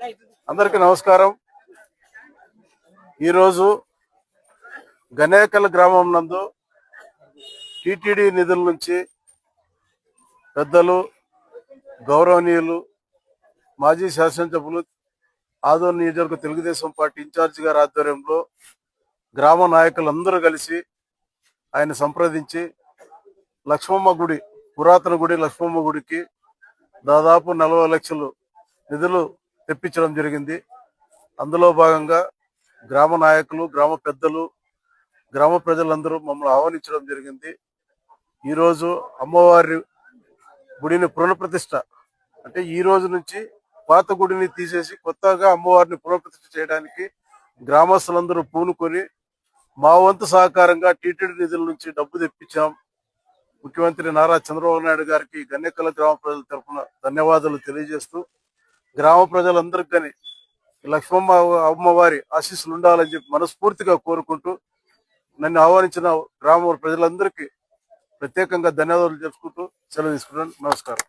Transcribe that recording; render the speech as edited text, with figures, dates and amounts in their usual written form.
అందరికీ నమస్కారం. ఈరోజు గనేకల్ గ్రామం నందు టిటిడి నిధుల నుంచి పెద్దలు, గౌరవనీయులు, మాజీ శాసనసభ్యులు, ఆదోని నియోజకవర్గ తెలుగుదేశం పార్టీ ఇన్ఛార్జి గారి ఆధ్వర్యంలో గ్రామ నాయకులందరూ కలిసి ఆయన సంప్రదించి లక్ష్మమ్మ గుడి, పురాతన గుడి లక్ష్మమ్మ గుడికి దాదాపు 40 లక్షలు నిధులు తెప్పించడం జరిగింది. అందులో భాగంగా గ్రామ నాయకులు, గ్రామ పెద్దలు, గ్రామ ప్రజలందరూ మమ్మల్ని ఆహ్వానించడం జరిగింది. ఈరోజు అమ్మవారి గుడిని పునఃప్రతిష్ఠ, అంటే ఈ రోజు నుంచి పాత గుడిని తీసేసి కొత్తగా అమ్మవారిని పునఃప్రతిష్ఠ చేయడానికి గ్రామస్తులందరూ పూనుకొని మా వంతు సహకారంగా టీటీడీ నిధుల నుంచి డబ్బు తెప్పించాం. ముఖ్యమంత్రి నారా చంద్రబాబు నాయుడు గారికి గన్నెకల్ గ్రామ ప్రజల తరఫున ధన్యవాదాలు తెలియజేస్తూ, గ్రామ ప్రజలందరికీ కానీ లక్ష్మమ్మ అమ్మవారి ఆశీస్సులు ఉండాలని చెప్పి మనస్ఫూర్తిగా కోరుకుంటూ, నన్ను ఆహ్వానించిన గ్రామ ప్రజలందరికీ ప్రత్యేకంగా ధన్యవాదాలు తెలుసుకుంటూ సెలవు తీసుకున్నాను. నమస్కారం.